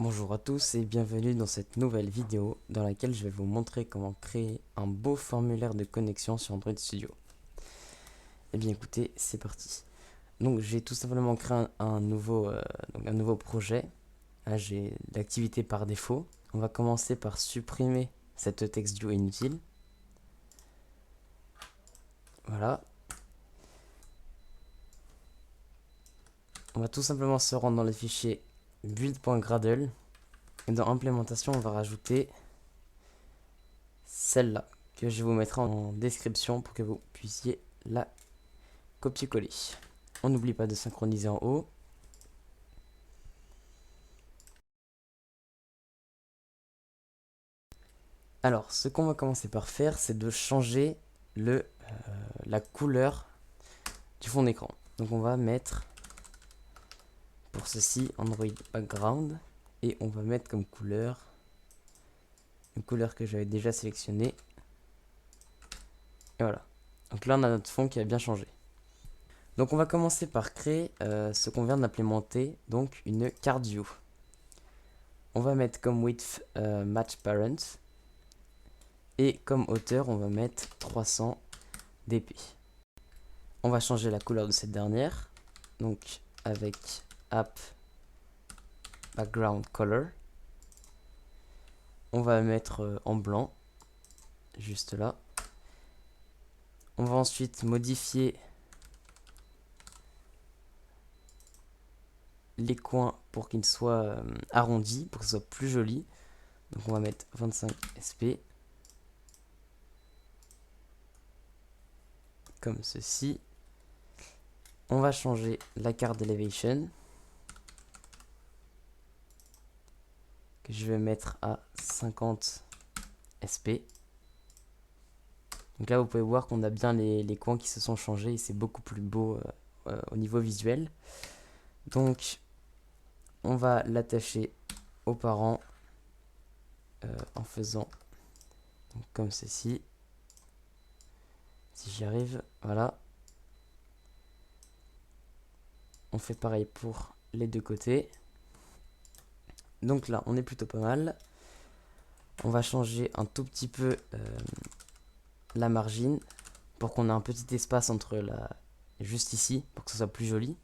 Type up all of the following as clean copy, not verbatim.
Bonjour à tous et bienvenue dans cette nouvelle vidéo dans laquelle je vais vous montrer comment créer un beau formulaire de connexion sur Android Studio. Et bien écoutez, c'est parti. Donc j'ai tout simplement créé un nouveau projet. Là j'ai l'activité par défaut. On va commencer par supprimer cette TextView inutile. Voilà. On va tout simplement se rendre dans le fichier build.gradle et dans implémentation on va rajouter celle-là que je vous mettrai en description pour que vous puissiez la copier-coller. On n'oublie pas de synchroniser en haut. Alors, ce qu'on va commencer par faire, c'est de changer la couleur du fond d'écran. Donc on va mettre, pour ceci, Android Background. Et on va mettre comme couleur, une couleur que j'avais déjà sélectionnée. Et voilà. Donc là, on a notre fond qui a bien changé. Donc on va commencer par créer ce qu'on vient d'implémenter, donc une card view. On va mettre comme width match parent. Et comme hauteur, on va mettre 300 dp. On va changer la couleur de cette dernière. Donc avec app background color. On va mettre en blanc. Juste là. On va ensuite modifier les coins pour qu'ils soient arrondis, pour que ce soit plus joli. Donc on va mettre 25 sp. Comme ceci. On va changer la carte d'elevation. Que je vais mettre à 50 sp. Donc là, vous pouvez voir qu'on a bien les coins qui se sont changés et c'est beaucoup plus beau au niveau visuel. Donc, on va l'attacher aux parents en faisant comme ceci. Si j'y arrive, voilà. On fait pareil pour les deux côtés. Donc là, on est plutôt pas mal. On va changer un tout petit peu la margine pour qu'on ait un petit espace entre juste ici pour que ce soit plus joli.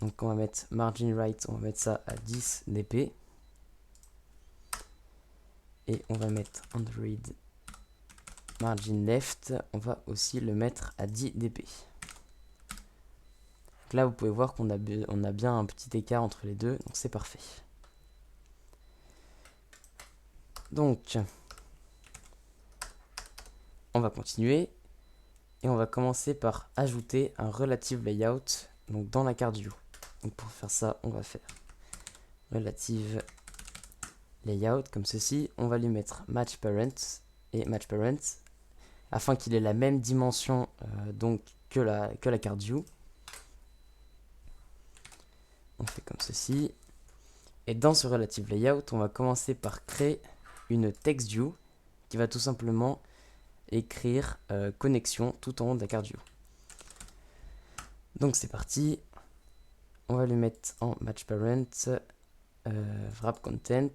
Donc on va mettre margin right, on va mettre ça à 10 dp. Et on va mettre Android margin left, on va aussi le mettre à 10 dp. Donc là vous pouvez voir qu'on a bien un petit écart entre les deux, donc c'est parfait. Donc on va continuer et on va commencer par ajouter un relative layout donc dans la carte view. Donc pour faire ça, on va faire relative layout comme ceci. On va lui mettre match parent et match parent afin qu'il ait la même dimension donc que la carte view. On fait comme ceci. Et dans ce relative layout, on va commencer par créer une text view qui va tout simplement écrire connexion tout en haut de la carte view. Donc c'est parti. On va le mettre en match parent, wrap content.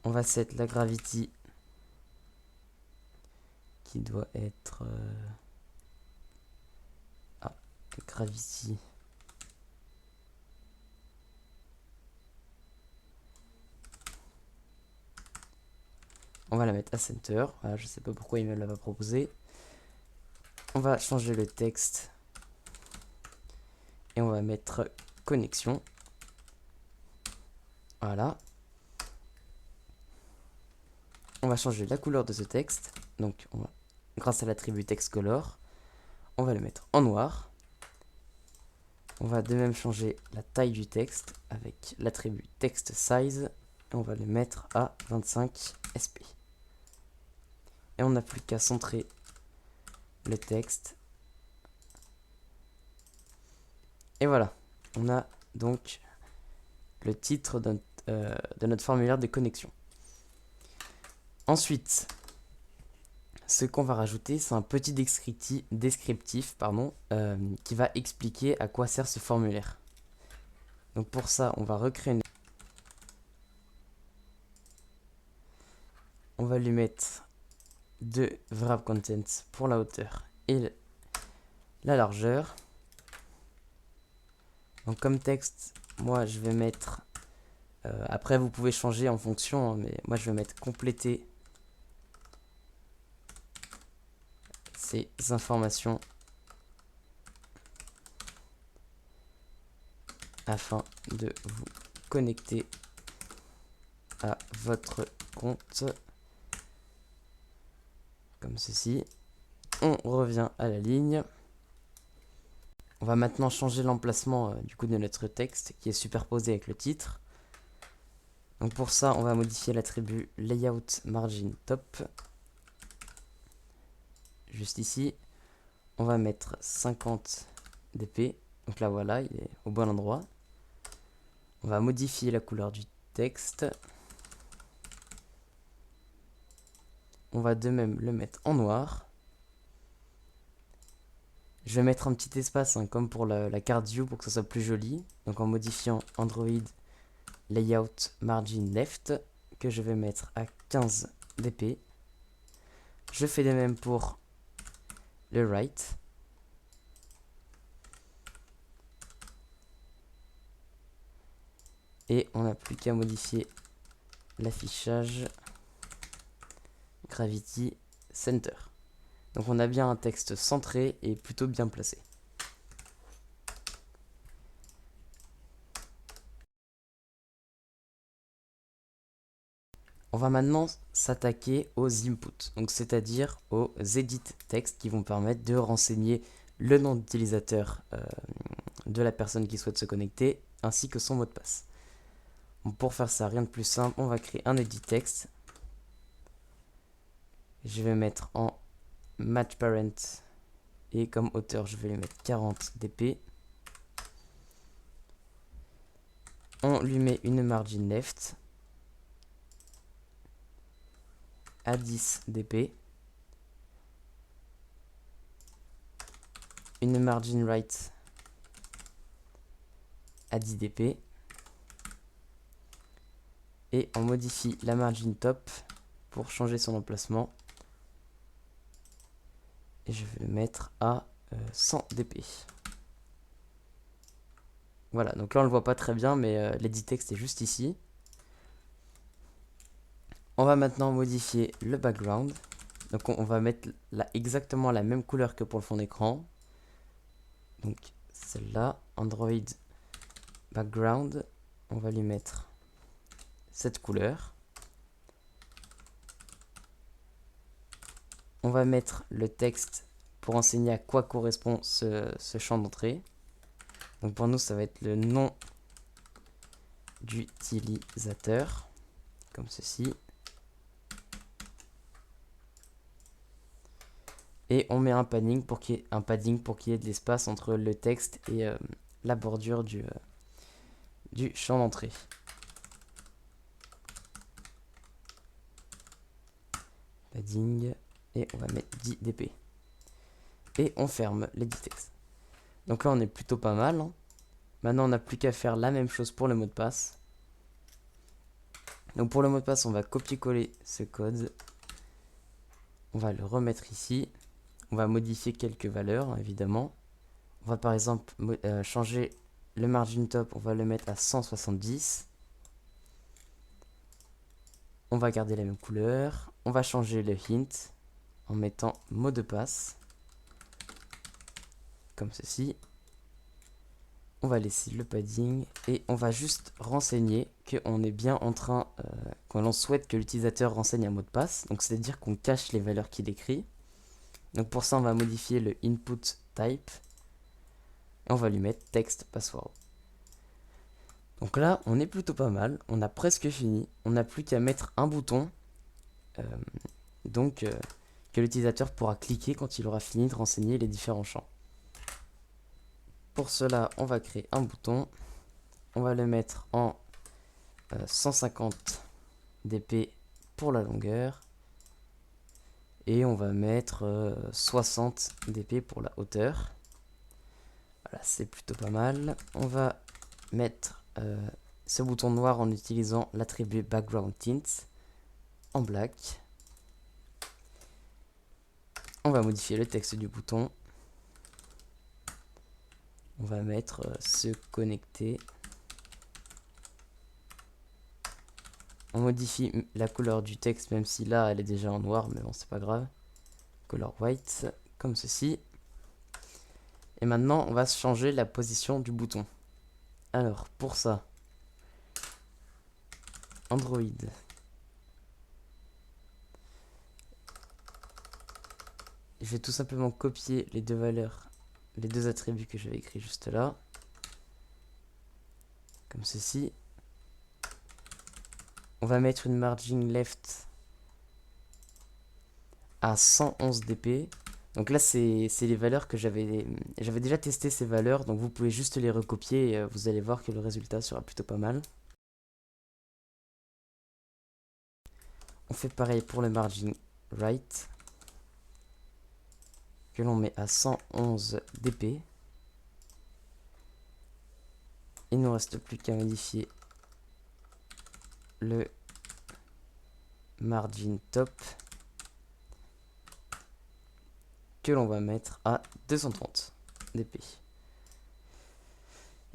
On va set la gravity qui doit être gravity. On va la mettre à center. Voilà, je sais pas pourquoi il me l'a pas proposé. On va changer le texte et on va mettre connexion. Voilà. On va changer la couleur de ce texte. Donc, grâce à l'attribut text color, on va le mettre en noir. On va de même changer la taille du texte avec l'attribut text size. Et on va le mettre à 25 sp. Et on n'a plus qu'à centrer le texte. Et voilà, on a donc le titre de notre formulaire de connexion. Ensuite, ce qu'on va rajouter, c'est un petit descriptif qui va expliquer à quoi sert ce formulaire. Donc pour ça, on va recréer une... On va lui mettre 2 wrap content pour la hauteur et la largeur. Donc comme texte, moi je vais mettre... après vous pouvez changer en fonction, hein, mais moi je vais mettre compléter ces informations afin de vous connecter à votre compte comme ceci. On revient à la ligne. On va maintenant changer l'emplacement du coup de notre texte qui est superposé avec le titre. Donc pour ça, on va modifier l'attribut layout margin top. Juste ici, on va mettre 50 dp. Donc là voilà, il est au bon endroit. On va modifier la couleur du texte. On va de même le mettre en noir. Je vais mettre un petit espace comme pour la carte view pour que ça soit plus joli. Donc en modifiant Android layout margin left que je vais mettre à 15 dp. Je fais de même pour le right. Et on n'a plus qu'à modifier l'affichage Gravity Center. Donc on a bien un texte centré et plutôt bien placé. On va maintenant s'attaquer aux inputs, donc c'est-à-dire aux edit textes qui vont permettre de renseigner le nom d'utilisateur de la personne qui souhaite se connecter ainsi que son mot de passe. Donc pour faire ça, rien de plus simple, on va créer un edit texte. Je vais mettre en match parent et comme auteur, je vais lui mettre 40 dp. On lui met une margin left à 10 dp. Une margin right à 10 dp. Et on modifie la margin top pour changer son emplacement. Et je vais le mettre à 100 dp. Voilà, donc là on le voit pas très bien, mais l'edit text est juste ici. On va maintenant modifier le background. Donc on va mettre exactement la même couleur que pour le fond d'écran. Donc celle-là, Android background, on va lui mettre cette couleur. On va mettre le texte pour enseigner à quoi correspond ce champ d'entrée. Donc pour nous, ça va être le nom d'utilisateur, comme ceci. Et on met un padding pour qu'il y ait de l'espace entre le texte et la bordure du champ d'entrée. Padding, et on va mettre 10 dp. Et on ferme l'edit text. Donc là, on est plutôt pas mal, hein. Maintenant, on n'a plus qu'à faire la même chose pour le mot de passe. Donc pour le mot de passe, on va copier-coller ce code. On va le remettre ici. On va modifier quelques valeurs, hein, évidemment. On va par exemple changer le margin top. On va le mettre à 170. On va garder la même couleur. On va changer le hint en mettant mot de passe. Comme ceci. On va laisser le padding et on va juste renseigner qu'on est bien en train, qu'on souhaite que l'utilisateur renseigne un mot de passe. Donc c'est-à-dire qu'on cache les valeurs qu'il écrit. Donc pour ça on va modifier le input type et on va lui mettre text password. Donc là on est plutôt pas mal, on a presque fini. On n'a plus qu'à mettre un bouton que l'utilisateur pourra cliquer quand il aura fini de renseigner les différents champs. Pour cela, on va créer un bouton. On va le mettre en 150 dp pour la longueur. Et on va mettre 60 dp pour la hauteur. Voilà, c'est plutôt pas mal. On va mettre ce bouton noir en utilisant l'attribut background tint en black. On va modifier le texte du bouton. On va mettre se connecter. On modifie la couleur du texte, même si là elle est déjà en noir, mais bon, c'est pas grave. Color white, comme ceci. Et maintenant, on va changer la position du bouton. Alors, pour ça, Android. Je vais tout simplement copier les deux valeurs, les deux attributs que j'avais écrits juste là. Comme ceci. On va mettre une margin left à 111 dp. Donc là, c'est les valeurs que j'avais déjà testé ces valeurs. Donc vous pouvez juste les recopier et vous allez voir que le résultat sera plutôt pas mal. On fait pareil pour le margin right, que l'on met à 111 dp. Il ne nous reste plus qu'à modifier le margin top, que l'on va mettre à 230 dp.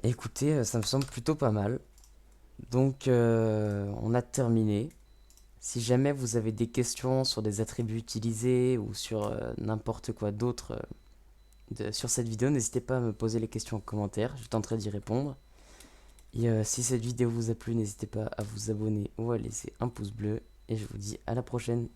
Et écoutez, ça me semble plutôt pas mal. Donc on a terminé. Si jamais vous avez des questions sur des attributs utilisés ou sur n'importe quoi d'autre sur cette vidéo, n'hésitez pas à me poser les questions en commentaire, je tenterai d'y répondre. Et si cette vidéo vous a plu, n'hésitez pas à vous abonner ou à laisser un pouce bleu. Et je vous dis à la prochaine.